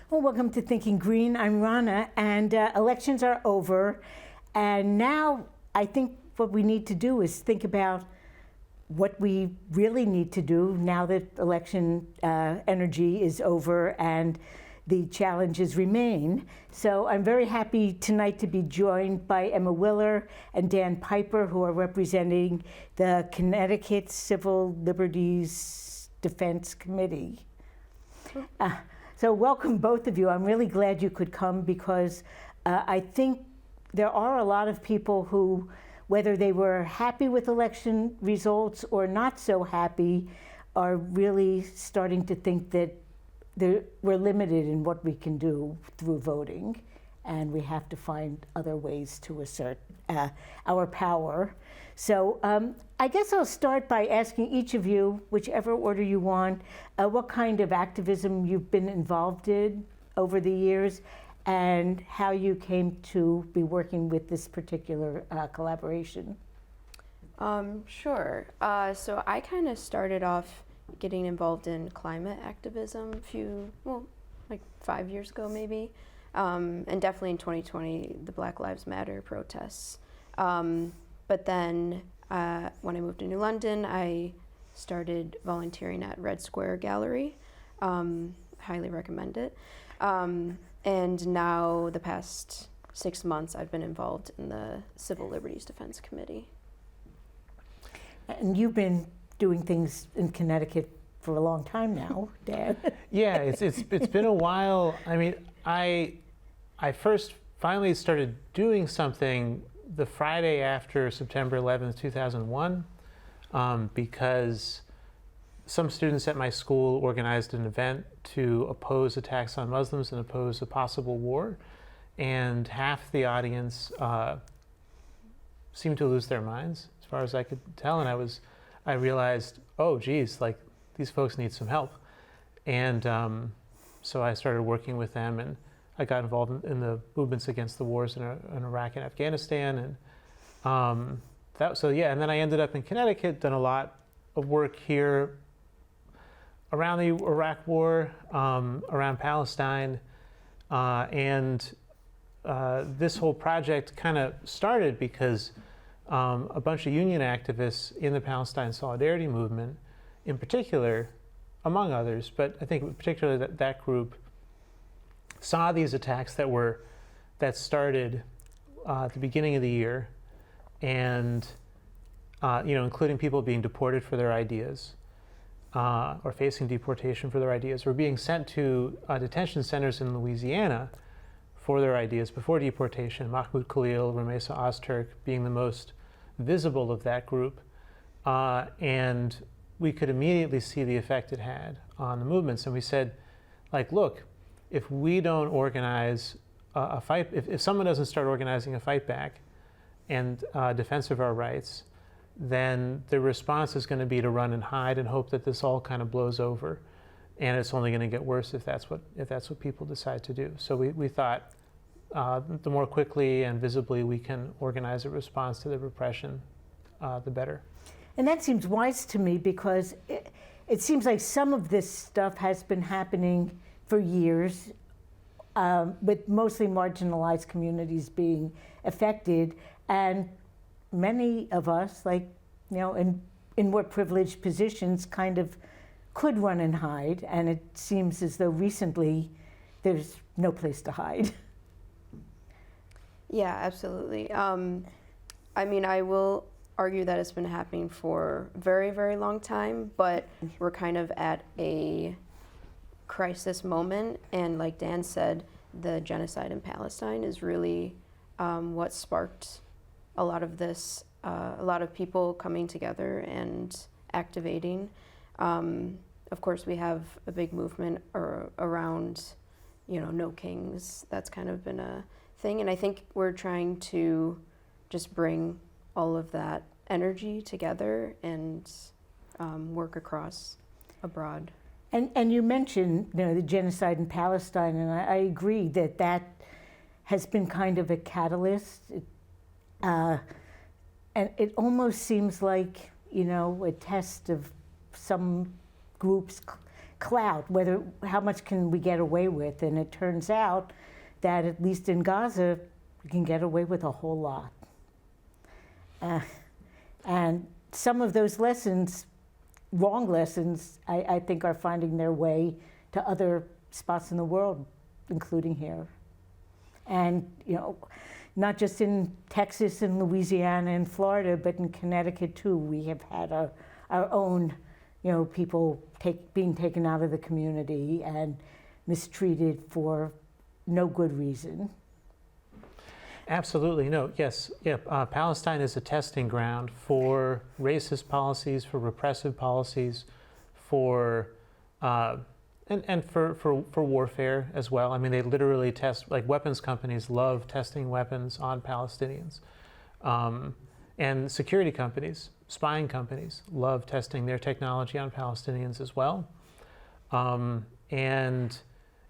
Well, welcome to Thinking Green. I'm Rana, and elections are over. And now I think what we need to do is think about what we really need to do now that election energy is over and the challenges remain. So I'm very happy tonight to be joined by Emma Willer and Dan Piper, who are representing the Connecticut Civil Liberties Defense Committee. So welcome, both of you. I'm really glad you could come because I think there are a lot of people who, whether they were happy with election results or not so happy, are really starting to think that we're limited in what we can do through voting, and we have to find other ways to assert our power. So I guess I'll start by asking each of you, whichever order you want, what kind of activism you've been involved in over the years and how you came to be working with this particular collaboration. Sure. So I kind of started off getting involved in climate activism like 5 years ago maybe, and definitely in 2020, the Black Lives Matter protests. But then when I moved to New London, I started volunteering at Red Square Gallery. Highly recommend it. And now the past 6 months, I've been involved in the Civil Liberties Defense Committee. And you've been doing things in Connecticut for a long time now, Dan. Yeah, it's been a while. I mean, I first finally started doing something the Friday after September 11th, 2001, because some students at my school organized an event to oppose attacks on Muslims and oppose a possible war, and half the audience seemed to lose their minds, as far as I could tell, and I realized, oh geez, like these folks need some help, and so I started working with them, and I got involved in the movements against the wars in Iraq and Afghanistan, and and then I ended up in Connecticut, done a lot of work here around the Iraq War, around Palestine, and this whole project kind of started because a bunch of union activists in the Palestine Solidarity Movement, in particular, among others, but I think particularly that group, saw these attacks that started at the beginning of the year, and including people being deported for their ideas, or facing deportation for their ideas, or being sent to detention centers in Louisiana for their ideas before deportation. Mahmoud Khalil, Ramesa Ozturk being the most visible of that group, and we could immediately see the effect it had on the movements. And we said, like, look, if we don't organize a fight, if someone doesn't start organizing a fight back and defense of our rights, then the response is going to be to run and hide and hope that this all kind of blows over, and it's only going to get worse if that's what people decide to do. So we thought the more quickly and visibly we can organize a response to the repression, the better. And that seems wise to me because it seems like some of this stuff has been happening for years, with mostly marginalized communities being affected, and many of us, like, in more privileged positions, kind of could run and hide, and it seems as though recently there's no place to hide. Yeah, absolutely. I mean, I will argue that it's been happening for a very, very long time, but we're kind of at a crisis moment. And like Dan said, the genocide in Palestine is really what sparked a lot of this, a lot of people coming together and activating. Of course, we have a big movement around, no kings. That's kind of been a thing. And I think we're trying to just bring all of that energy together and work across abroad. And you mentioned, the genocide in Palestine, and I agree that has been kind of a catalyst. And it almost seems like, a test of some group's clout, how much can we get away with? And it turns out that at least in Gaza, we can get away with a whole lot. And some of those lessons, wrong lessons, I think are finding their way to other spots in the world, including here. And, not just in Texas and Louisiana and Florida, but in Connecticut too. We have had our own, people being taken out of the community and mistreated for no good reason. Absolutely, no, yes, yeah. Palestine is a testing ground for racist policies, for repressive policies, for and for warfare as well. I mean, they literally test, like weapons companies love testing weapons on Palestinians, and security companies, spying companies, love testing their technology on Palestinians as well, and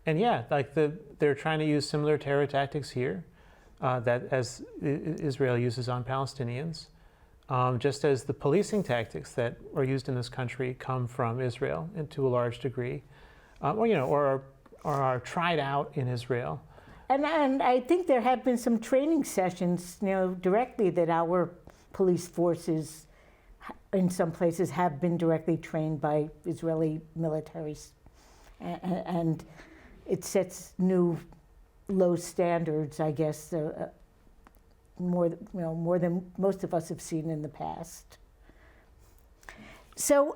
yeah, like they're trying to use similar terror tactics here. That as Israel uses on Palestinians, just as the policing tactics that are used in this country come from Israel and to a large degree, or are tried out in Israel. And I think there have been some training sessions, directly that our police forces in some places have been directly trained by Israeli militaries. And it sets new low standards, I guess, more than most of us have seen in the past. So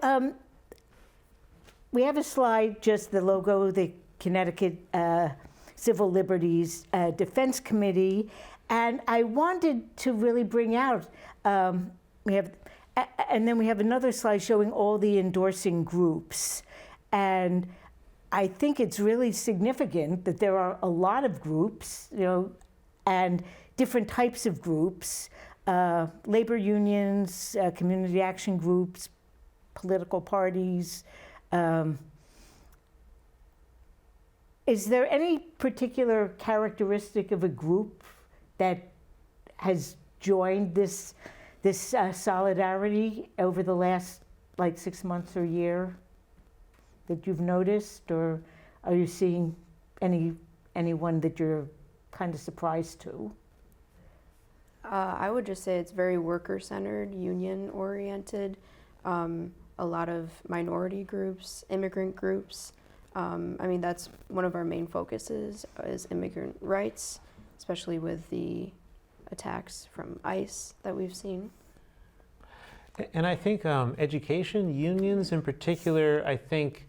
we have a slide, just the logo, the Connecticut Civil Liberties Defense Committee, and I wanted to really bring out, and then we have another slide showing all the endorsing groups. And I think it's really significant that there are a lot of groups, and different types of groups, labor unions, community action groups, political parties. Is there any particular characteristic of a group that has joined this solidarity over the last 6 months or year that you've noticed, or are you seeing anyone that you're kind of surprised to? I would just say it's very worker-centered, union-oriented. A lot of minority groups, immigrant groups. That's one of our main focuses is immigrant rights, especially with the attacks from ICE that we've seen. And I think education unions in particular, I think,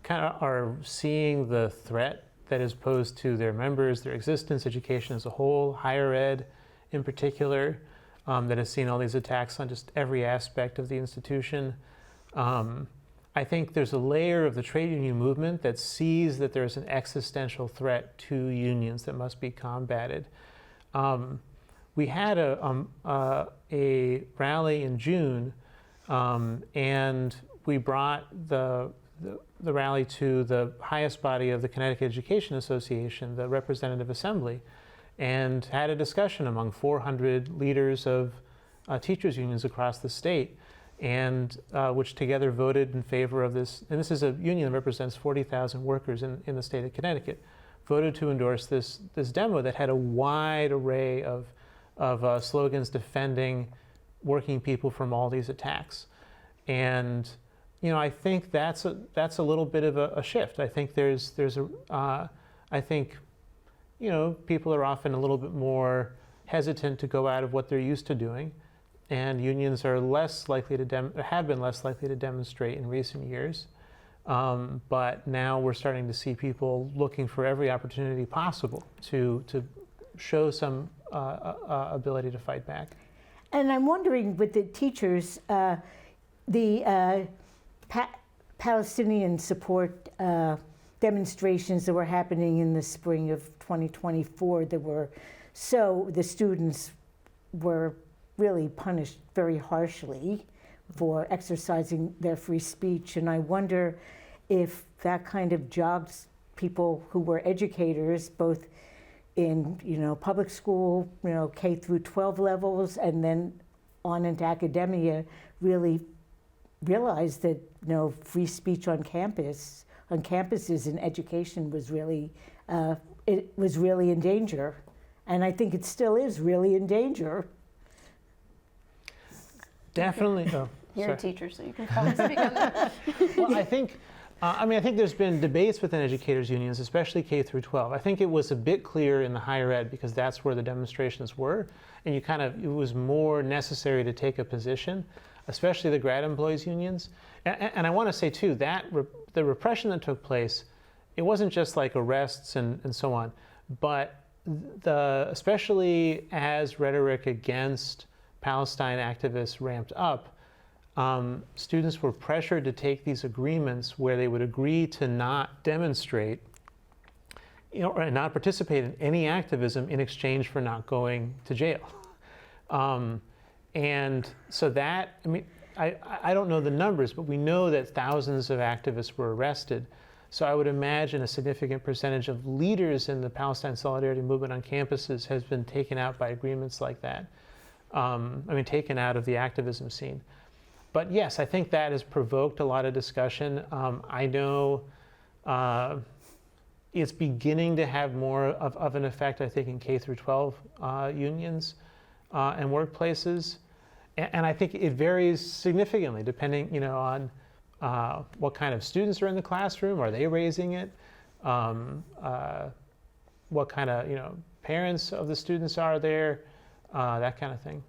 kind of are seeing the threat that is posed to their members, their existence, education as a whole, higher ed in particular, that has seen all these attacks on just every aspect of the institution. I think there's a layer of the trade union movement that sees that there's an existential threat to unions that must be combated. We had a rally in June, and we brought the rally to the highest body of the Connecticut Education Association, the Representative Assembly, and had a discussion among 400 leaders of teachers' unions across the state, and which together voted in favor of this. And this is a union that represents 40,000 workers in the state of Connecticut, voted to endorse this demo that had a wide array of slogans defending working people from all these attacks. And I think that's a little bit of a shift. I think I think people are often a little bit more hesitant to go out of what they're used to doing, and unions are less likely to have been less likely to demonstrate in recent years. But now we're starting to see people looking for every opportunity possible to show some ability to fight back. And I'm wondering, with the teachers, the Palestinian support demonstrations that were happening in the spring of 2024, the students were really punished very harshly for exercising their free speech. And I wonder if that kind of jogs people who were educators, both in public school, K through 12 levels, and then on into academia, really realized that free speech on campuses in education was really in danger, and I think it still is really in danger. Definitely. Oh, You're sorry. a teacher, so you can probably speak on that. Well, I think there's been debates within educators unions, especially K through 12. I think it was a bit clear in the higher ed because that's where the demonstrations were, and it was more necessary to take a position, especially the grad employees unions. And I want to say too that the repression that took place, it wasn't just like arrests and so on, but especially as rhetoric against Palestine activists ramped up, students were pressured to take these agreements where they would agree to not demonstrate, or not participate in any activism in exchange for not going to jail. And so that, I don't know the numbers, but we know that thousands of activists were arrested. So I would imagine a significant percentage of leaders in the Palestine Solidarity Movement on campuses has been taken out by agreements like that. Taken out of the activism scene. But yes, I think that has provoked a lot of discussion. I know it's beginning to have more of an effect, I think, in K through 12 unions and workplaces. And I think it varies significantly depending, on what kind of students are in the classroom. Are they raising it? What kind of, parents of the students are there? That kind of thing.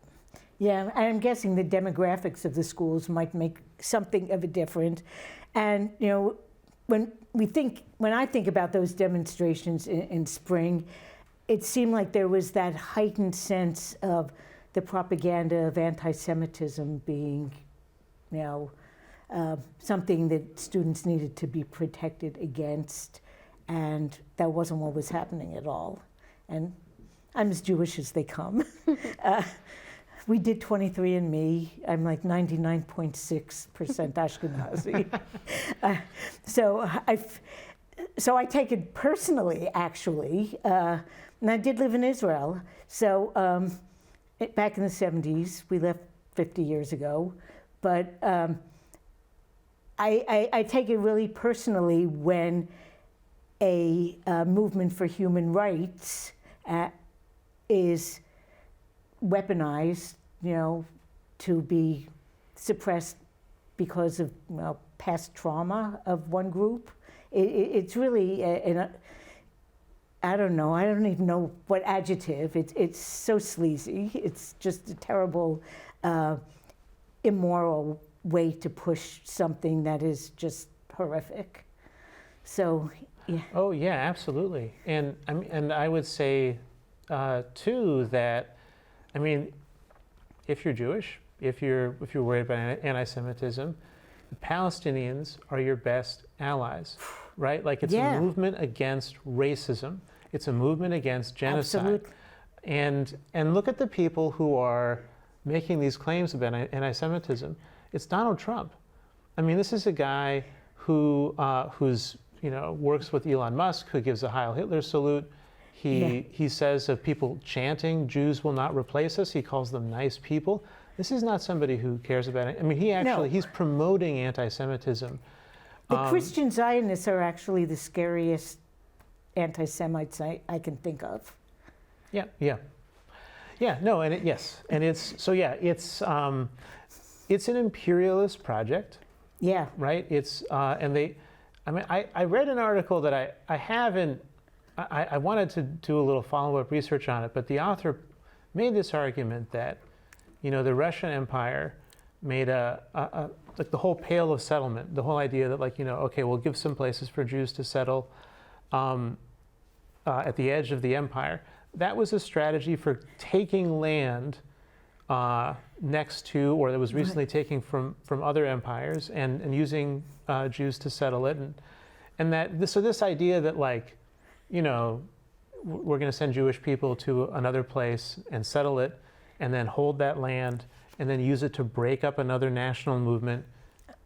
Yeah, and I'm guessing the demographics of the schools might make something of a difference. And when I think about those demonstrations in spring, it seemed like there was that heightened sense of the propaganda of anti-Semitism being, something that students needed to be protected against, and that wasn't what was happening at all. And I'm as Jewish as they come. We did 23andMe. I'm like 99.6% Ashkenazi. So I take it personally, actually. And I did live in Israel. So back in the 70s, we left 50 years ago. But I take it really personally when a movement for human rights is weaponized, to be suppressed because of past trauma of one group. It's really, I don't know, I don't even know what adjective. It's so sleazy. It's just a terrible, immoral way to push something that is just horrific. So, yeah. Oh yeah, absolutely. And I would say too that, if you're Jewish, if you're worried about anti-Semitism, the Palestinians are your best allies, right? Like it's a movement against racism. It's a movement against genocide. Absolutely. And look at the people who are making these claims about anti-Semitism. It's Donald Trump. This is a guy who's works with Elon Musk, who gives a Heil Hitler salute. He says of people chanting, "Jews will not replace us," he calls them nice people. This is not somebody who cares about it. He's promoting anti-Semitism. The Christian Zionists are actually the scariest anti-Semites I can think of. Yeah. No, and it's an imperialist project. Yeah. Right. It's I read an article that I haven't. I wanted to do a little follow-up research on it, but the author made this argument that, the Russian Empire made like the whole Pale of Settlement, the whole idea that like, okay, we'll give some places for Jews to settle at the edge of the empire. That was a strategy for taking land next to, or that was recently taken from other empires, and using Jews to settle it, and this idea that like, we're going to send Jewish people to another place and settle it, and then hold that land, and then use it to break up another national movement,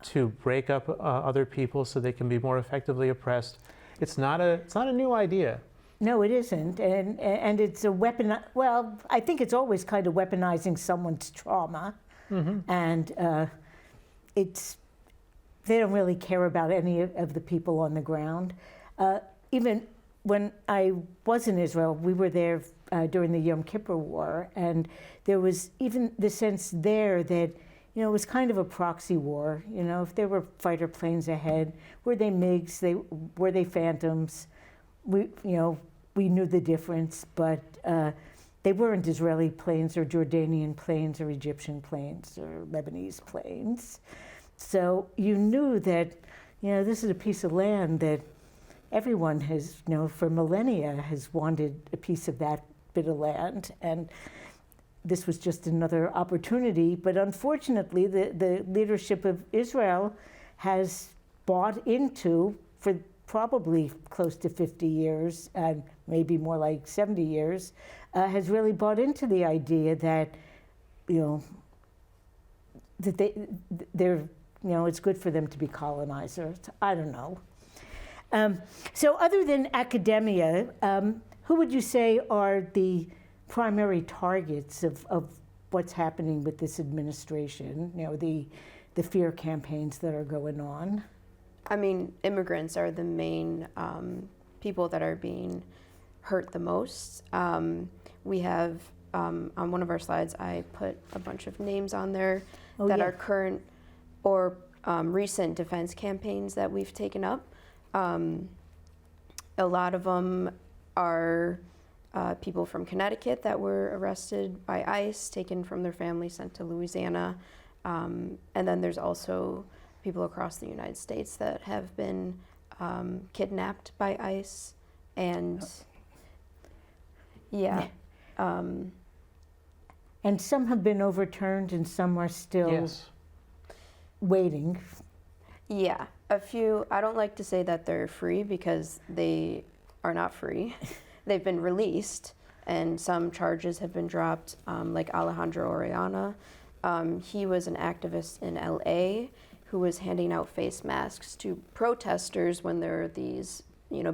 to break up other people so they can be more effectively oppressed. It's not a new idea. No, it isn't, and it's a weapon. Well, I think it's always kind of weaponizing someone's trauma, and they don't really care about any of the people on the ground. Even when I was in Israel, we were there during the Yom Kippur War, and there was even the sense there that it was kind of a proxy war. If there were fighter planes ahead, were they MiGs? Were they Phantoms? We knew the difference, but they weren't Israeli planes or Jordanian planes or Egyptian planes or Lebanese planes. So you knew that, this is a piece of land that everyone has, for millennia has wanted a piece of that bit of land. And this was just another opportunity. But unfortunately, the leadership of Israel has bought into, for probably close to 50 years, and maybe more like 70 years, has really bought into the idea that, that they're, it's good for them to be colonizers. I don't know. So other than academia, who would you say are the primary targets of what's happening with this administration, the fear campaigns that are going on? I mean, immigrants are the main people that are being hurt the most. We have, on one of our slides, I put a bunch of names on there that are current or recent defense campaigns that we've taken up. A lot of them are people from Connecticut that were arrested by ICE, taken from their family, sent to Louisiana. And then there's also people across the United States that have been kidnapped by ICE. And and some have been overturned and some are still waiting. Yeah, a few. I don't like to say that they're free because they are not free. They've been released and some charges have been dropped, like Alejandro Orellana. He was an activist in LA who was handing out face masks to protesters when there were these,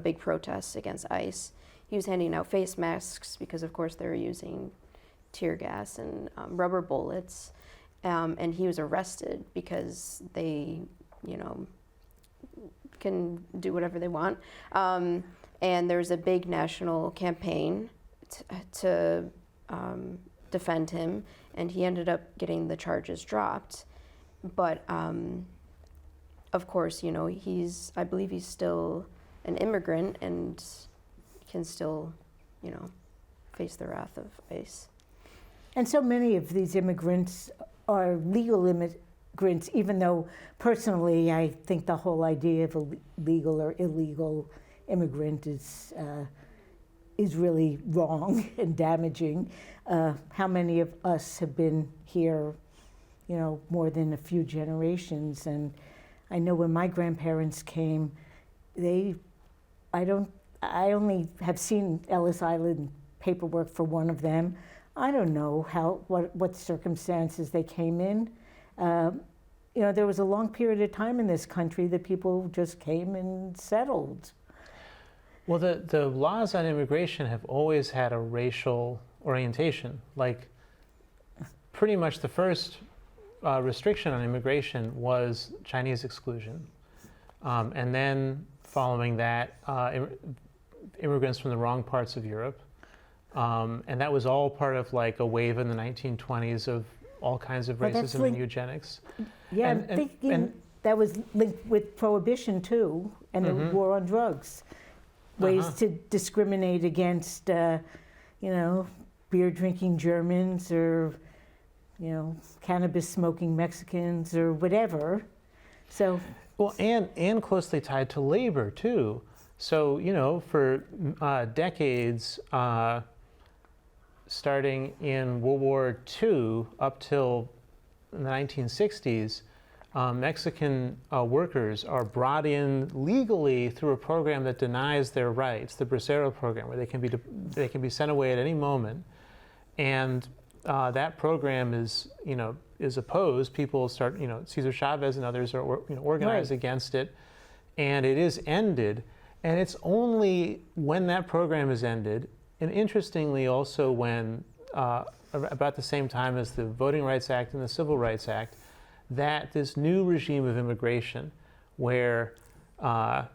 big protests against ICE. He was handing out face masks because, of course, they were using tear gas and rubber bullets. And he was arrested because they, can do whatever they want. And there's a big national campaign to defend him, and he ended up getting the charges dropped. But of course, I believe he's still an immigrant and can still, face the wrath of ICE. And so many of these immigrants are legal immigrants, even though personally I think the whole idea of a legal or illegal immigrant is really wrong and damaging. How many of us have been here, more than a few generations? And I know when my grandparents came, I only have seen Ellis Island paperwork for one of them. I don't know what circumstances they came in. There was a long period of time in this country that people just came and settled. Well, the laws on immigration have always had a racial orientation. Like, pretty much the first restriction on immigration was Chinese exclusion. And then following that, immigrants from the wrong parts of Europe. And that was all part of like a wave in the 1920s of all kinds of racism and eugenics. Yeah, I'm thinking that was linked with prohibition too, and the war on drugs. Ways to discriminate against, beer drinking Germans or cannabis smoking Mexicans or whatever. So, well, and closely tied to labor too. So, for decades, starting in World War II up till the 1960s, Mexican workers are brought in legally through a program that denies their rights, the Bracero program, where they can be sent away at any moment, and that program is opposed. People start, Cesar Chavez and others are organized Right. against it, and it is ended. And it's only when that program is ended, and interestingly also when about the same time as the Voting Rights Act and the Civil Rights Act, that this new regime of immigration, where we're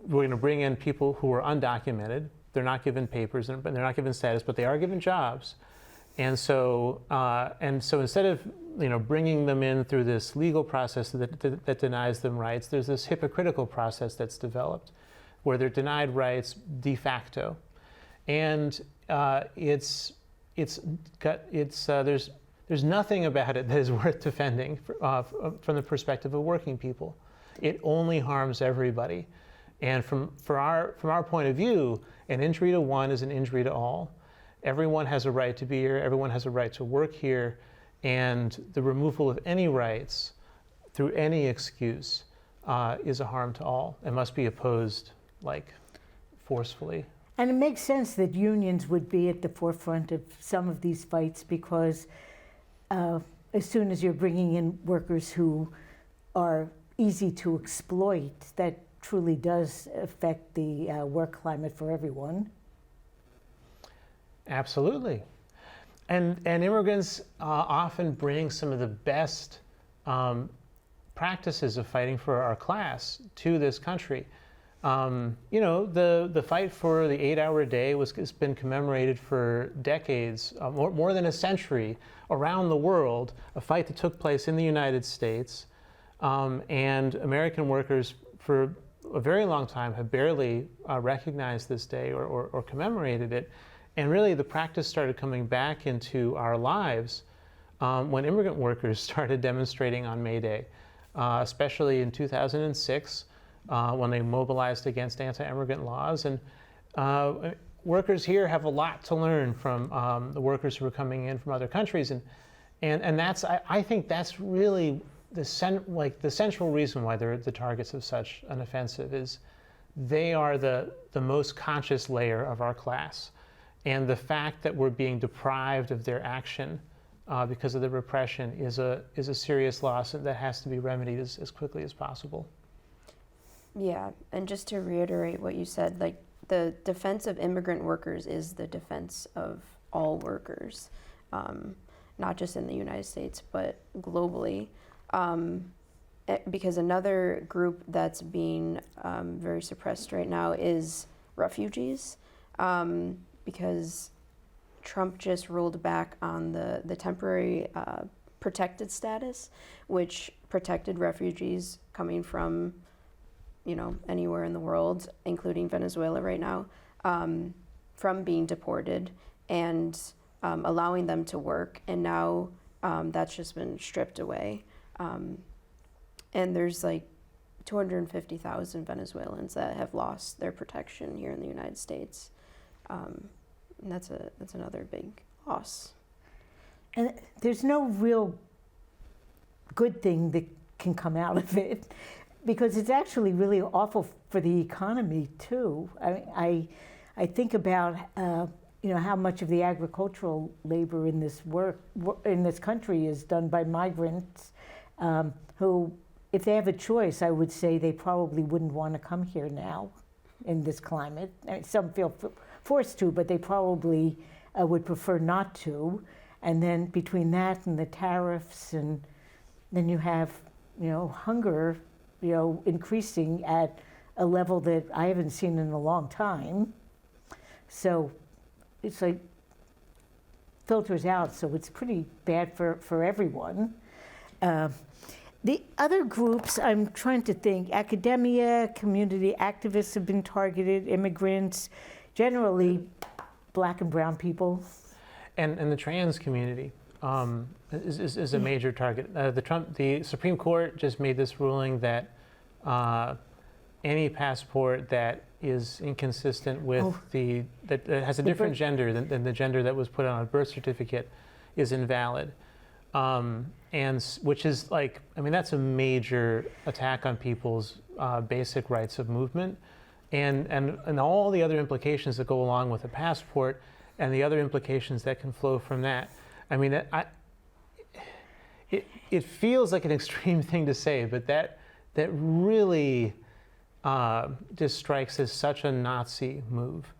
going to bring in people who are undocumented, they're not given papers and they're not given status, but they are given jobs, and so instead of bringing them in through this legal process that denies them rights, there's this hypocritical process that's developed, where they're denied rights de facto, and there's nothing about it that is worth defending from the perspective of working people. It only harms everybody. And from our point of view, an injury to one is an injury to all. Everyone has a right to be here. Everyone has a right to work here. And the removal of any rights through any excuse is a harm to all and must be opposed, forcefully. and it makes sense that unions would be at the forefront of some of these fights, because as soon as you're bringing in workers who are easy to exploit, that truly does affect the work climate for everyone. Absolutely. And immigrants often bring some of the best practices of fighting for our class to this country. The fight for the 8-hour day has been commemorated for decades, more than a century around the world, a fight that took place in the United States. And American workers for a very long time have barely recognized this day or commemorated it. And really the practice started coming back into our lives when immigrant workers started demonstrating on May Day, especially in 2006 when they mobilized against anti-immigrant laws. And workers here have a lot to learn from the workers who are coming in from other countries. And that's, I think that's really the central reason why they're the targets of such an offensive is they are the most conscious layer of our class. And the fact that we're being deprived of their action because of the repression is a serious loss that has to be remedied as quickly as possible. Yeah, and just to reiterate what you said, the defense of immigrant workers is the defense of all workers, not just in the United States, but globally. Because another group that's being very suppressed right now is refugees. Because Trump just rolled back on the temporary protected status, which protected refugees coming from, anywhere in the world, including Venezuela right now, from being deported and allowing them to work. And now that's just been stripped away. And there's 250,000 Venezuelans that have lost their protection here in the United States. And that's another big loss. And there's no real good thing that can come out of it, because it's actually really awful for the economy too. I think about how much of the agricultural labor in this country is done by migrants who, if they have a choice, I would say they probably wouldn't want to come here now in this climate. Some feel forced to, but they probably would prefer not to. And then between that and the tariffs, and then you have, hunger, increasing at a level that I haven't seen in a long time. So it's filters out, so it's pretty bad for everyone. The other groups, I'm trying to think, academia, community activists have been targeted, immigrants, generally Black and brown people. And the trans community. is a major target. The Supreme Court just made this ruling that any passport that is inconsistent with that has a different gender than the gender that was put on a birth certificate is invalid. Which is like, I mean, that's a major attack on people's basic rights of movement, and all the other implications that go along with a passport, and the other implications that can flow from that. I mean, it feels like an extreme thing to say, but that really just strikes as such a Nazi move,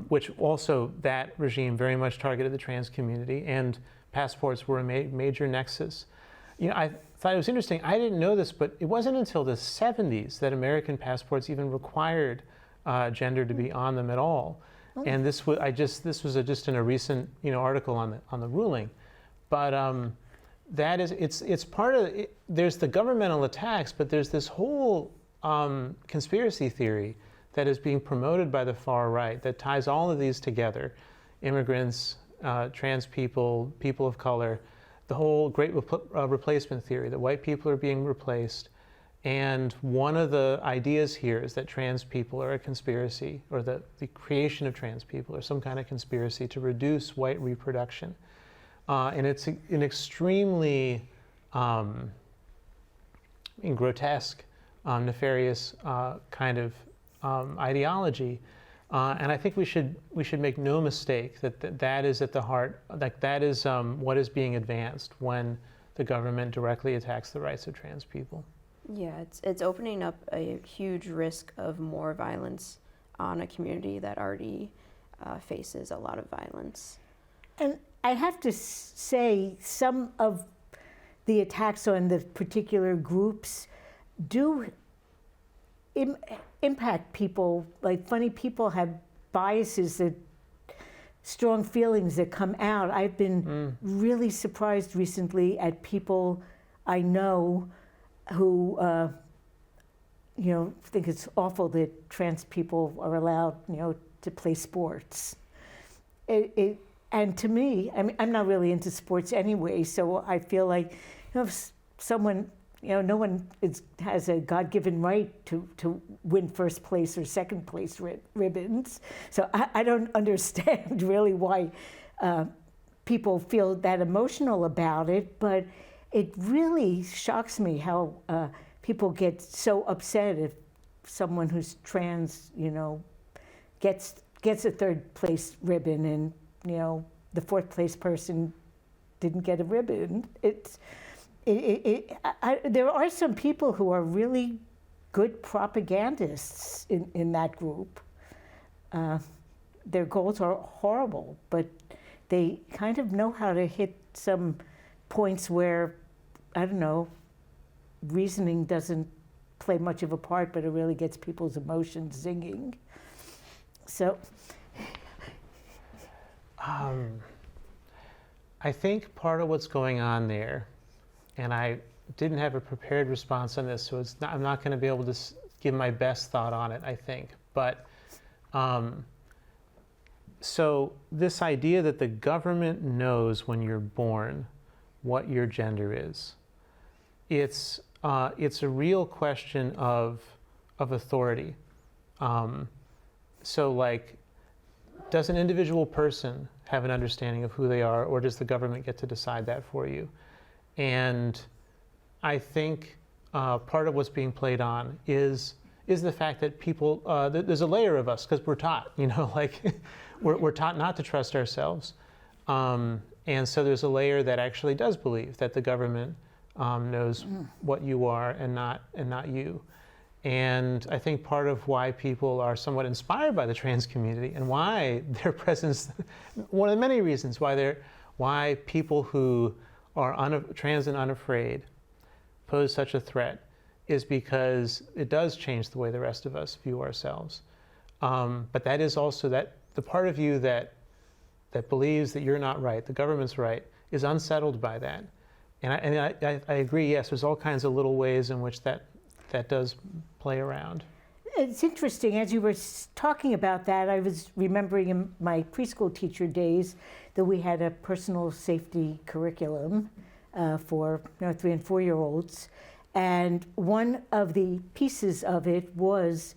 which also that regime very much targeted the trans community, and passports were a major nexus. You know, I thought it was interesting. I didn't know this, but it wasn't until the 70s that American passports even required gender to be on them at all. Oh. And this was just in a recent article on the ruling, but that is it's part of it. There's the governmental attacks, but there's this whole conspiracy theory that is being promoted by the far right that ties all of these together: immigrants, trans people, people of color, the whole great replacement theory, that white people are being replaced. And one of the ideas here is that trans people are a conspiracy, or the creation of trans people are some kind of conspiracy to reduce white reproduction. And it's an extremely grotesque, nefarious kind of ideology. And I think we should make no mistake that is at the heart, like that is what is being advanced when the government directly attacks the rights of trans people. Yeah, it's opening up a huge risk of more violence on a community that already faces a lot of violence. And I have to say, some of the attacks on the particular groups do impact people. Like, funny people have biases, that strong feelings that come out. I've been really surprised recently at people I know who think it's awful that trans people are allowed to play sports. And to me, I mean, I'm not really into sports anyway, so I feel like if someone, no one has a God-given right to win first place or second place ribbons. So I don't understand really why people feel that emotional about it, but it really shocks me how people get so upset if someone who's trans, gets a third place ribbon, and the fourth place person didn't get a ribbon. There are some people who are really good propagandists in that group. Their goals are horrible, but they kind of know how to hit some points where, I don't know, reasoning doesn't play much of a part, but it really gets people's emotions zinging. So I think part of what's going on there, and I didn't have a prepared response on this, so I'm not going to be able to give my best thought on it, I think. But so this idea that the government knows when you're born what your gender is, it's a real question of authority. So, like, does an individual person have an understanding of who they are, or does the government get to decide that for you? And I think part of what's being played on is the fact that people, there's a layer of us, because we're taught, like we're taught not to trust ourselves. And so there's a layer that actually does believe that the government knows what you are and not you. And I think part of why people are somewhat inspired by the trans community, and why their presence, one of the many reasons why people who are trans and unafraid pose such a threat, is because it does change the way the rest of us view ourselves. But that is also the part of you that believes that you're not right, the government's right, is unsettled by that. And I agree, yes, there's all kinds of little ways in which that does play around. It's interesting, as you were talking about that, I was remembering in my preschool teacher days that we had a personal safety curriculum for 3 and 4-year-olds. And one of the pieces of it was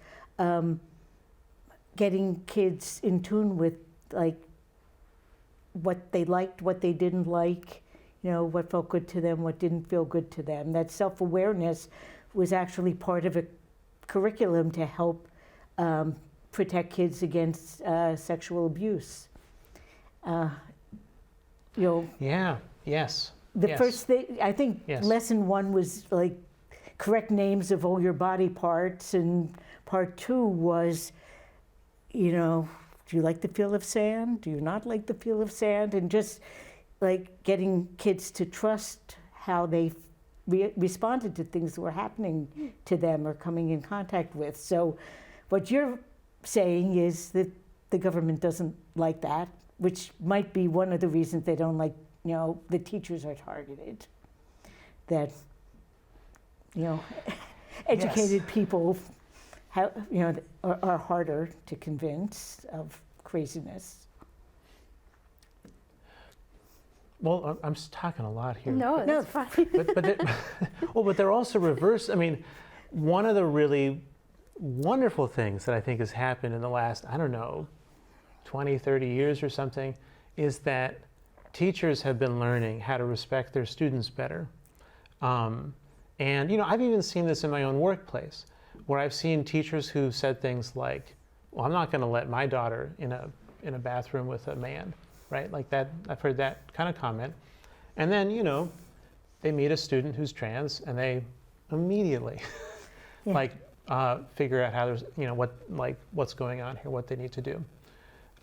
getting kids in tune with like what they liked, what they didn't like, what felt good to them, what didn't feel good to them. That self-awareness was actually part of a curriculum to help protect kids against sexual abuse. Yeah. Yes. The Yes. first thing, I think Yes. lesson 1 was like correct names of all your body parts, and part 2 was, do you like the feel of sand? Do you not like the feel of sand? And just like getting kids to trust how they responded to things that were happening to them or coming in contact with. So what you're saying is that the government doesn't like that, which might be one of the reasons they don't like, the teachers are targeted. That, educated people are harder to convince of craziness. Well, I'm just talking a lot here. No, No. that's fine. But they're also reverse. I mean, one of the really wonderful things that I think has happened in the last, 20, 30 years or something, is that teachers have been learning how to respect their students better. And, I've even seen this in my own workplace, where I've seen teachers who said things like, well, I'm not going to let my daughter in a bathroom with a man, right? Like that, I've heard that kind of comment. And then, they meet a student who's trans, and they immediately figure out how there's, what's going on here, what they need to do.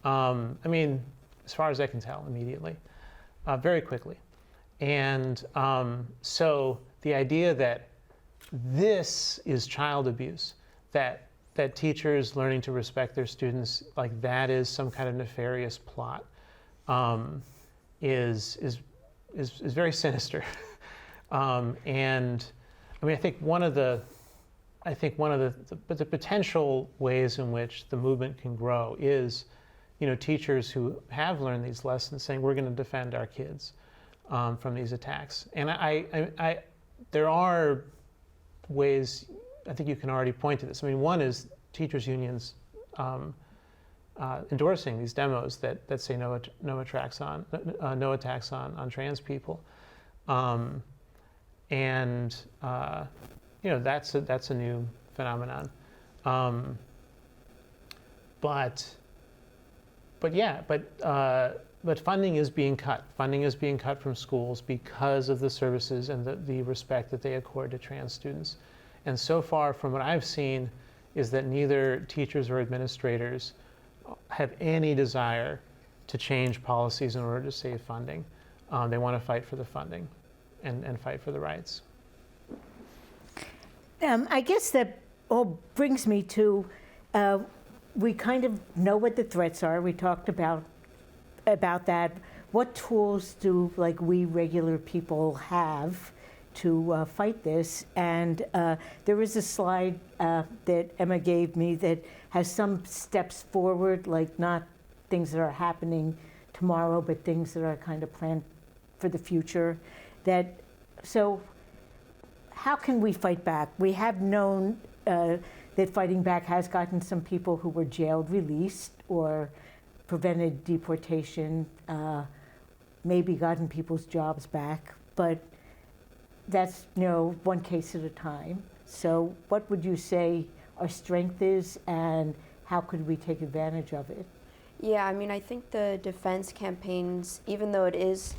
As far as I can tell, immediately, very quickly. And so the idea that this is child abuse, that teachers learning to respect their students, like that is some kind of nefarious plot, is very sinister. And I think one of the potential ways in which the movement can grow is, teachers who have learned these lessons saying we're going to defend our kids from these attacks. And there are ways, I think you can already point to this. One is teachers' unions endorsing these demos that say no attacks on trans people, and that's a new phenomenon. But funding is being cut. Funding is being cut from schools because of the services and the respect that they accord to trans students. And so far, from what I've seen, is that neither teachers or administrators have any desire to change policies in order to save funding. They want to fight for the funding and fight for the rights. I guess that all brings me to, we kind of know what the threats are. We talked about that. What tools do we regular people have to fight this? And there is a slide that Emma gave me that has some steps forward, like not things that are happening tomorrow, but things that are kind of planned for the future. So how can we fight back? We have known that fighting back has gotten some people who were jailed released or prevented deportation, maybe gotten people's jobs back, but that's one case at a time. So what would you say our strength is, and how could we take advantage of it? Yeah, I think the defense campaigns, even though it is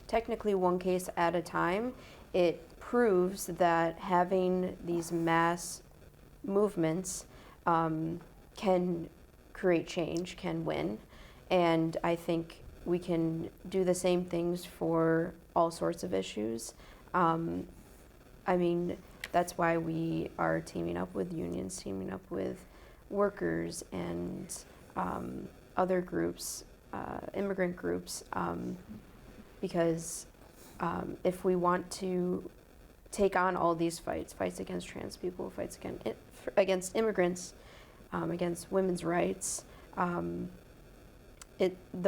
technically one case at a time, it proves that having these mass movements can create change, can win. And I think we can do the same things for all sorts of issues. That's why we are teaming up with unions, teaming up with workers and other groups, immigrant groups, because if we want to take on all these fights against trans people, against immigrants, against women's rights. The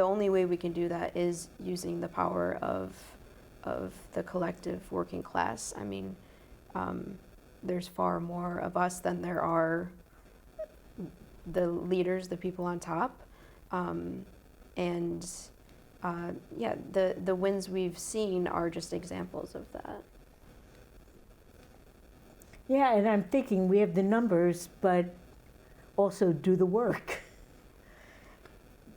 only way we can do that is using the power of the collective working class. I mean, there's far more of us than there are the leaders, the people on top. The wins we've seen are just examples of that. Yeah, and I'm thinking we have the numbers, but also do the work.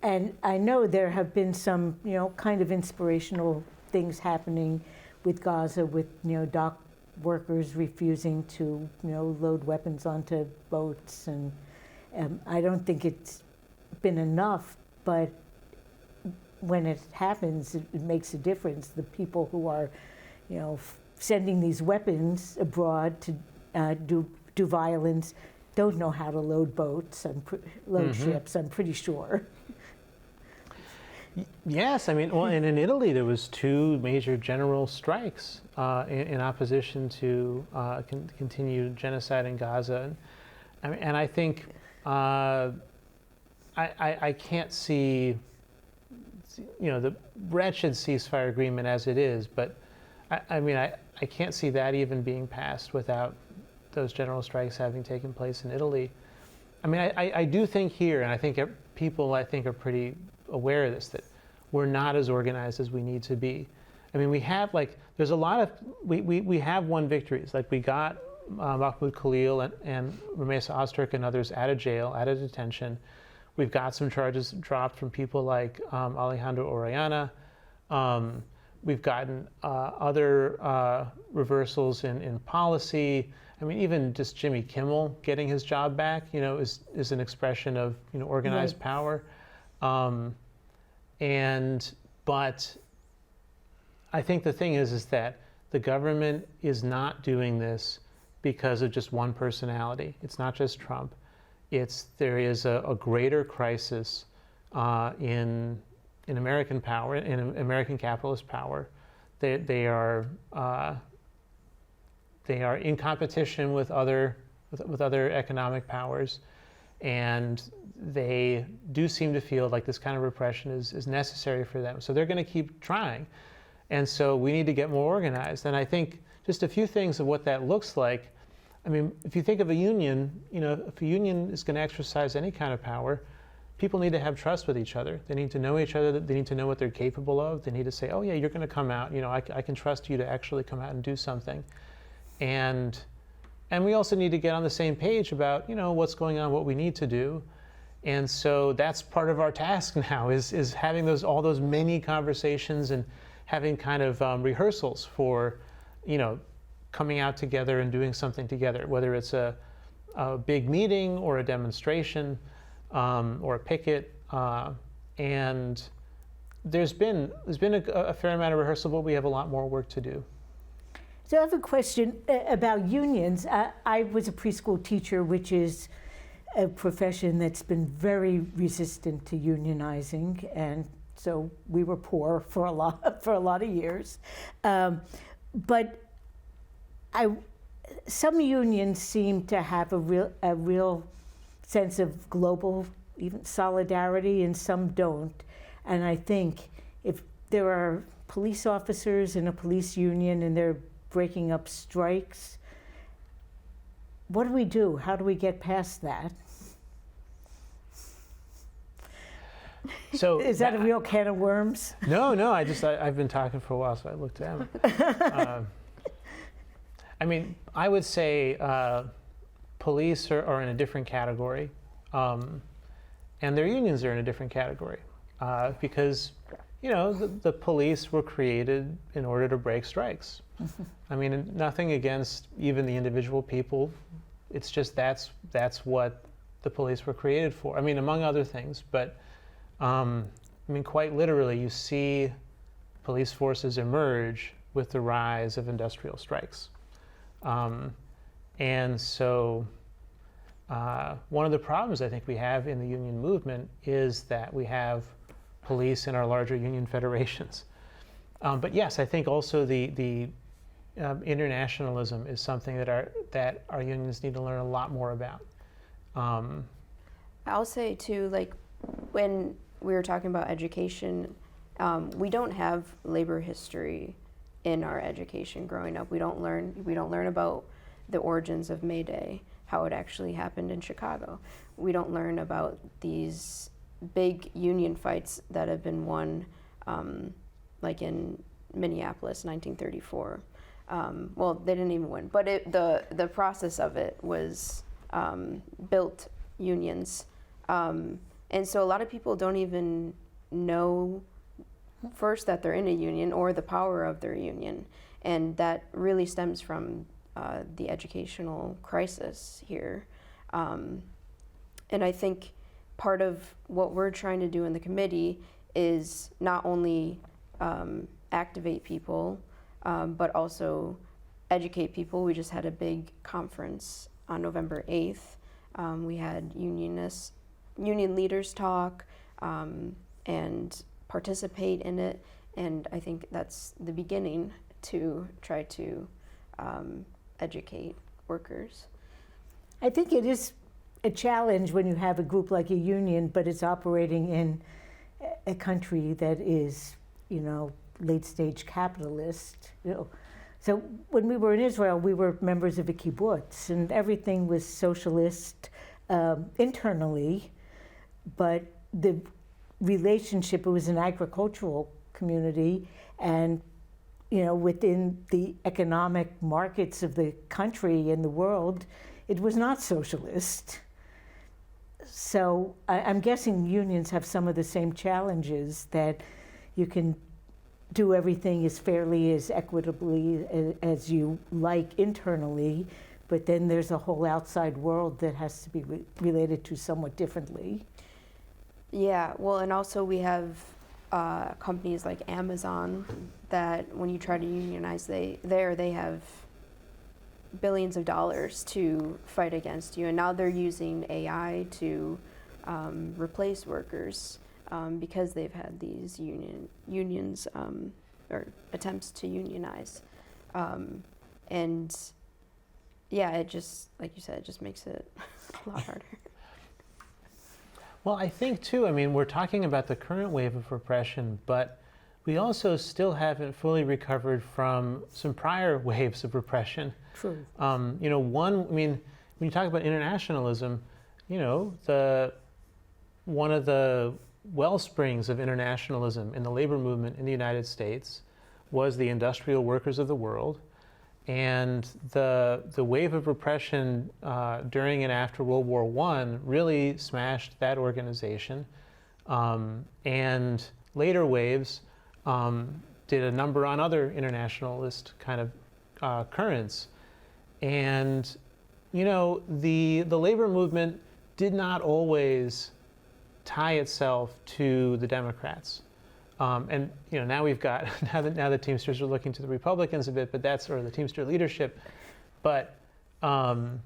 And I know there have been some, kind of inspirational things happening with Gaza, with, dock workers refusing to, load weapons onto boats. And I don't think it's been enough, but when it happens, it makes a difference. The people who are, sending these weapons abroad to do violence don't know how to load boats and load ships, I'm pretty sure. Yes, I mean, well, and in Italy there was 2 major general strikes in opposition to continued genocide in Gaza, and I think I can't see, the wretched ceasefire agreement as it is, but I can't see that even being passed without those general strikes having taken place in Italy. I mean, I do think here, and I think people are pretty aware of this, that we're not as organized as we need to be. I mean, we have there's a lot of, we have won victories. Like we got Mahmoud Khalil and Rumeysa Ozturk and others out of jail, out of detention. We've got some charges dropped from people like Alejandro Orellana. We've gotten other reversals in policy. I mean, even just Jimmy Kimmel getting his job back, is an expression of organized power. But I think the thing is that the government is not doing this because of just one personality. It's not just Trump. There is a greater crisis in American power, in American capitalist power. They are in competition with other economic powers, and they do seem to feel like this kind of repression is necessary for them. So they're going to keep trying. And so we need to get more organized. And I think just a few things of what that looks like. I mean, if you think of a union, if a union is going to exercise any kind of power, people need to have trust with each other. They need to know each other. They need to know what they're capable of. They need to say, oh yeah, you're going to come out. I can trust you to actually come out and do something. And we also need to get on the same page about, what's going on, what we need to do. And so that's part of our task now is having all those many conversations and having kind of rehearsals for, coming out together and doing something together, whether it's a big meeting or a demonstration or a picket. And there's been a fair amount of rehearsal, but we have a lot more work to do. So I have a question about unions. I was a preschool teacher, which is a profession that's been very resistant to unionizing, and so we were poor for a lot of years. But some unions seem to have a real sense of global even solidarity, and some don't. And I think if there are police officers in a police union and they're breaking up strikes, what do we do? How do we get past that? So is that a real can of worms? No. I've been talking for a while, so I looked down. I mean, I would say police are in a different category, and their unions are in a different category, because the police were created in order to break strikes. I mean, nothing against even the individual people. It's just that's what the police were created for. I mean, among other things, but quite literally, you see police forces emerge with the rise of industrial strikes. And so one of the problems I think we have in the union movement is that we have police in our larger union federations. But yes, I think also the internationalism is something that our unions need to learn a lot more about. I'll say too, like when we were talking about education, we don't have labor history in our education growing up. We don't learn about the origins of May Day, how it actually happened in Chicago. We don't learn about these big union fights that have been won, like in Minneapolis, 1934. Well, they didn't even win, but the process of it was built unions. And so a lot of people don't even know first that they're in a union or the power of their union. And that really stems from the educational crisis here. And I think part of what we're trying to do in the committee is not only activate people, but also educate people. We just had a big conference on November 8th. We had union leaders talk and participate in it, and I think that's the beginning to try to educate workers. I think it is a challenge when you have a group like a union, but it's operating in a country that is, late stage capitalist. So when we were in Israel, we were members of a kibbutz, and everything was socialist internally, but the relationship, it was an agricultural community, and within the economic markets of the country and the world, it was not socialist. So I'm guessing unions have some of the same challenges, that you can do everything as fairly, as equitably as you like internally, but then there's a whole outside world that has to be related to somewhat differently. Yeah, well, and also we have companies like Amazon that when you try to unionize, they have billions of dollars to fight against you, and now they're using AI to replace workers because they've had these unions or attempts to unionize, and yeah, it just, like you said, it just makes it a lot harder. Well, I think too, we're talking about the current wave of repression, but we also still haven't fully recovered from some prior waves of repression. True. When you talk about internationalism, one of the well springs of internationalism in the labor movement in the United States was the industrial workers of the world. And the wave of repression during and after World War I really smashed that organization. And later waves did a number on other internationalist kind of currents. And, the labor movement did not always tie itself to the Democrats. And now we've got now the Teamsters are looking to the Republicans a bit, but that's or the Teamster leadership. But that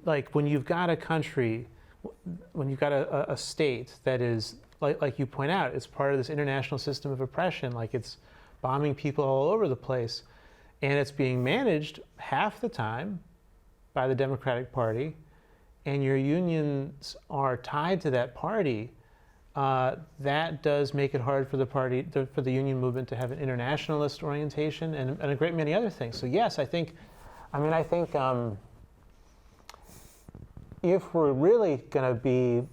like when you've got a country, when you've got a state that is like you point out, it's part of this international system of oppression. Like it's bombing people all over the place, and it's being managed half the time by the Democratic Party, and your unions are tied to that party. That does make it hard for the union movement to have an internationalist orientation and a great many other things. So yes, I think if we're really going to be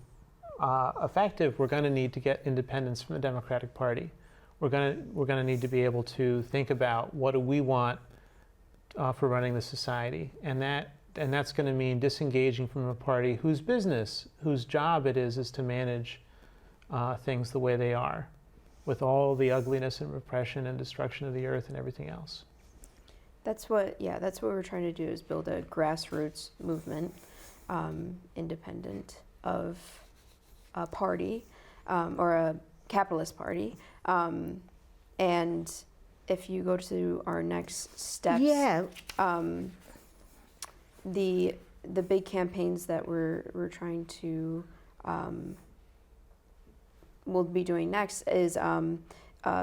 effective, we're going to need to get independence from the Democratic Party. We're going to need to be able to think about what do we want for running the society, and that's going to mean disengaging from a party whose job it is to manage things the way they are, with all the ugliness and repression and destruction of the earth and everything else. That's what we're trying to do, is build a grassroots movement, independent of a party or a capitalist party. And if you go to our next steps, the big campaigns that we're trying to we'll be doing next is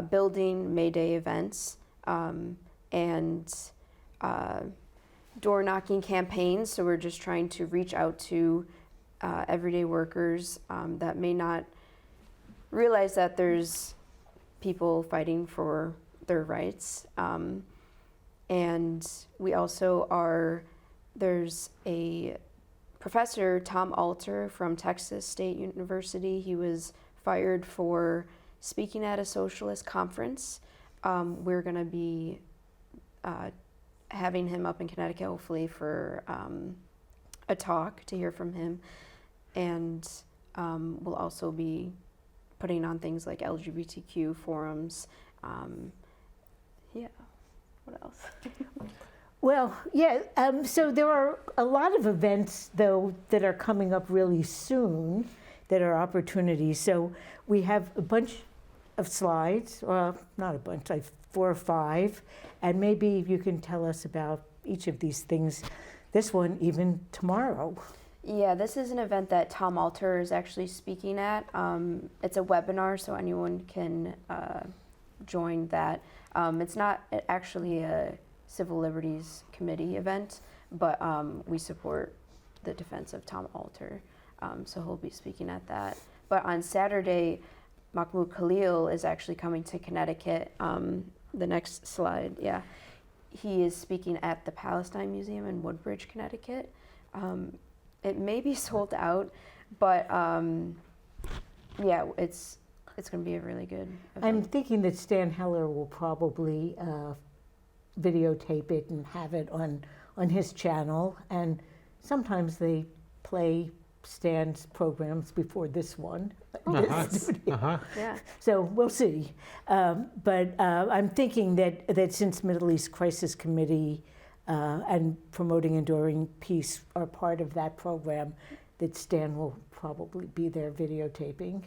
building May Day events and door knocking campaigns. So we're just trying to reach out to everyday workers that may not realize that there's people fighting for their rights. And we also there's a professor, Tom Alter from Texas State University. He was fired for speaking at a socialist conference. We're going to be having him up in Connecticut, hopefully, for a talk to hear from him. And we'll also be putting on things like LGBTQ forums. Yeah, what else? Well, yeah, so there are a lot of events, though, that are coming up really soon that are opportunities. So we have a bunch of slides, well, not a bunch, like 4 or 5, and maybe you can tell us about each of these things, this one even tomorrow. Yeah, this is an event that Tom Alter is actually speaking at. It's a webinar, so anyone can join that. It's not actually a Civil Liberties Committee event, but we support the defense of Tom Alter, so he'll be speaking at that. But on Saturday, Mahmoud Khalil is actually coming to Connecticut. The next slide, yeah. He is speaking at the Palestine Museum in Woodbridge, Connecticut. It may be sold out, but yeah, it's going to be a really good event. I'm thinking that Stan Heller will probably videotape it and have it on his channel, and sometimes they play Stan's programs before this one. Yeah. So we'll see. But I'm thinking that since Middle East Crisis Committee and Promoting Enduring Peace are part of that program, that Stan will probably be there videotaping.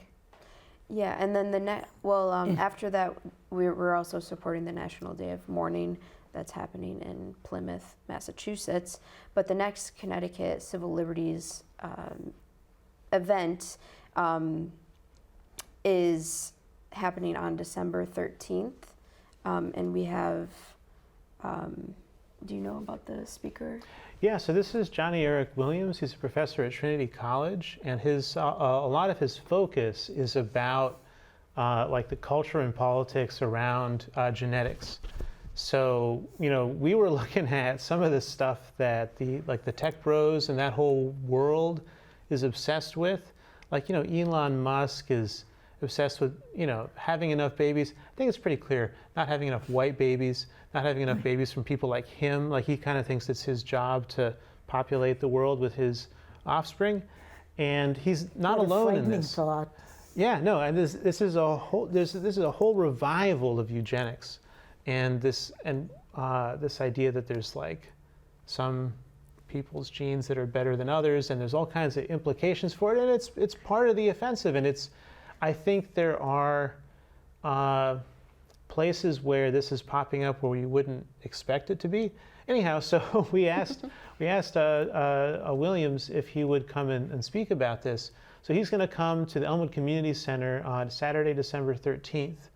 Yeah, and then after that, we're also supporting the National Day of Mourning that's happening in Plymouth, Massachusetts. But the next Connecticut Civil Liberties event is happening on December 13th. And we have, do you know about the speaker? Yeah, so this is Johnny Eric Williams. He's a professor at Trinity College, and his a lot of his focus is about like the culture and politics around genetics. So, we were looking at some of the stuff that the tech bros and that whole world is obsessed with. Like, Elon Musk is obsessed with, having enough babies. I think it's pretty clear, not having enough white babies, not having enough babies from people like him. Like, he kind of thinks it's his job to populate the world with his offspring. And he's not alone in this. Thought. Yeah, no, and this is a whole revival of eugenics. And this idea that there's like some people's genes that are better than others, and there's all kinds of implications for it, and it's part of the offensive. And I think there are places where this is popping up where you wouldn't expect it to be. Anyhow, so we asked Williams if he would come and speak about this. So he's going to come to the Elmwood Community Center on Saturday, December 13th,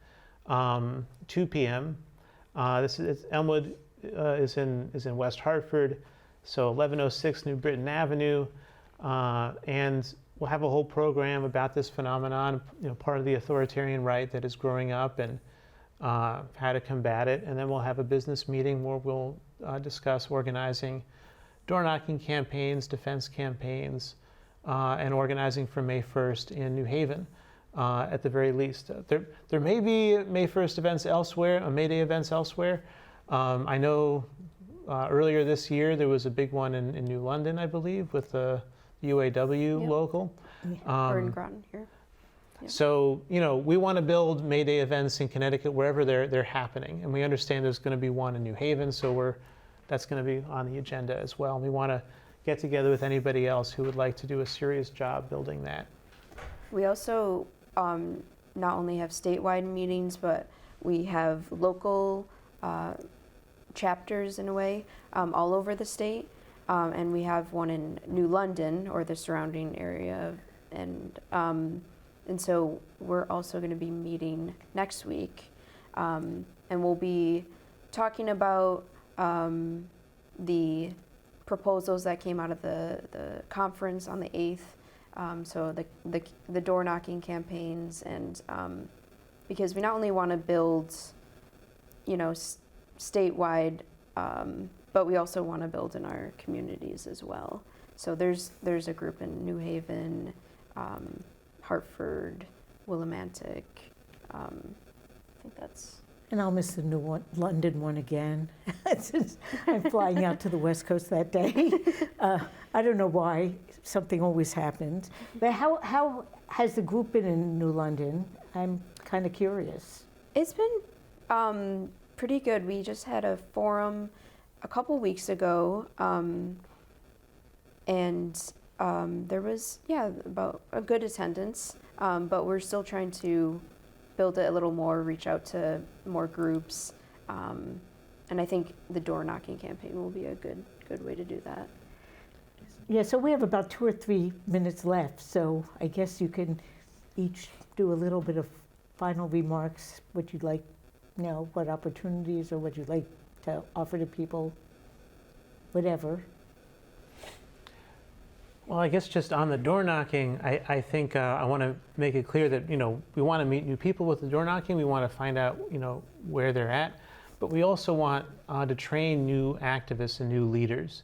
2 p.m. Elmwood is in West Hartford, so 1106 New Britain Avenue, and we'll have a whole program about this phenomenon, part of the authoritarian right that is growing up, and how to combat it. And then we'll have a business meeting where we'll discuss organizing door-knocking campaigns, defense campaigns, and organizing for May 1st in New Haven. At the very least, there may be May 1st events elsewhere, May Day events elsewhere. I know earlier this year there was a big one in New London, I believe, with the UAW local. Or in Groton here. Yeah. So we want to build May Day events in Connecticut wherever they're happening, and we understand there's going to be one in New Haven, so that's going to be on the agenda as well. And we want to get together with anybody else who would like to do a serious job building that. We also not only have statewide meetings, but we have local chapters in a way all over the state, and we have one in New London or the surrounding area, and so we're also going to be meeting next week, and we'll be talking about the proposals that came out of the conference on the 8th. So the door knocking campaigns, and because we not only want to build, statewide, but we also want to build in our communities as well. So there's a group in New Haven, Hartford, Willimantic. I think that's. And I'll miss the new one, London one again. Since I'm flying out to the West Coast that day. I don't know why, something always happens. But how has the group been in New London? I'm kind of curious. It's been pretty good. We just had a forum a couple weeks ago, and there was, about a good attendance, but we're still trying to build it a little more, reach out to more groups, and I think the door knocking campaign will be a good way to do that. Yeah, so we have about 2 or 3 minutes left, so I guess you can each do a little bit of final remarks, what you'd like, what opportunities or what you'd like to offer to people, whatever. Well, I guess just on the door knocking, I think I want to make it clear that, we want to meet new people with the door knocking. We want to find out, where they're at. But we also want to train new activists and new leaders.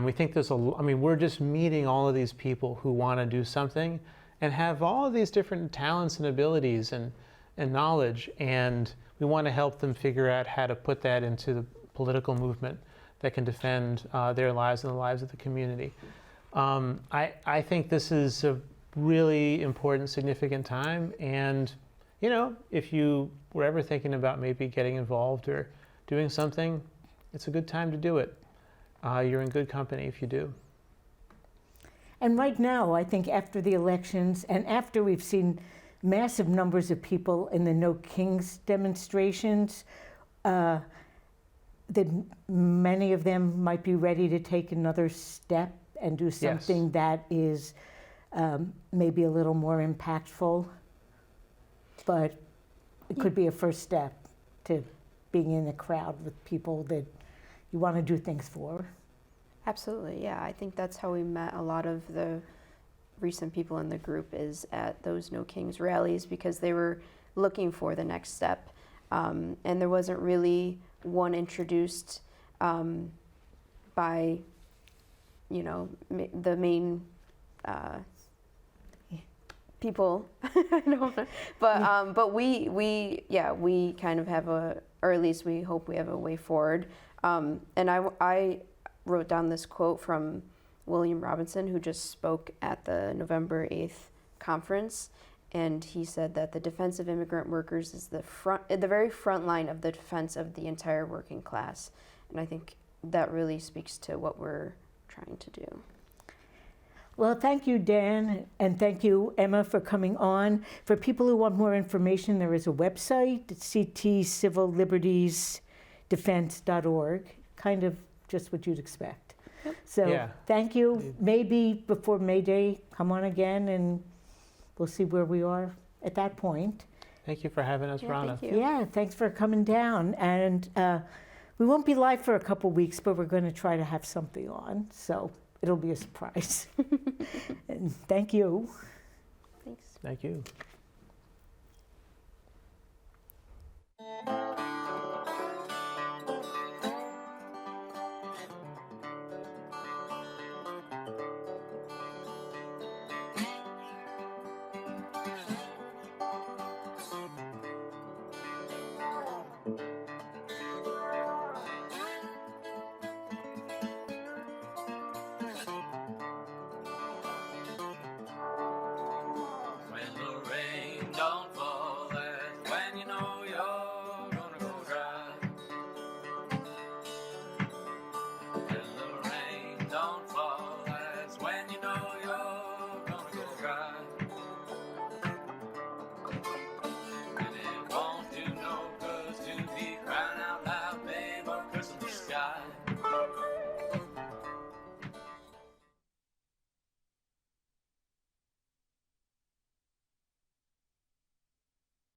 We think we're just meeting all of these people who want to do something and have all of these different talents and abilities and knowledge. And we want to help them figure out how to put that into the political movement that can defend their lives and the lives of the community. I think this is a really important, significant time, and if you were ever thinking about maybe getting involved or doing something, it's a good time to do it. You're in good company if you do. And right now, I think after the elections and after we've seen massive numbers of people in the No Kings demonstrations, that many of them might be ready to take another step and do something that is maybe a little more impactful, but it could be a first step to being in a crowd with people that you want to do things for. Absolutely, yeah. I think that's how we met a lot of the recent people in the group, is at those No Kings rallies, because they were looking for the next step. And there wasn't really one introduced by the main people. But we kind of have or at least we hope we have a way forward. And I wrote down this quote from William Robinson, who just spoke at the November 8th conference, and he said that the defense of immigrant workers is the very front line of the defense of the entire working class. And I think that really speaks to what we're trying to do. Well, thank you, Dan, and thank you, Emma, for coming on. For people who want more information, there is a website, ctcivillibertiesdefense.org, kind of just what you'd expect. Yep. So thank you. Maybe before May Day, come on again, and we'll see where we are at that point. Thank you for having us, Rana. Thank you. Yeah, thanks for coming down. And we won't be live for a couple weeks, but we're going to try to have something on, so it'll be a surprise. And thank you. Thanks. Thank you. When the rain don't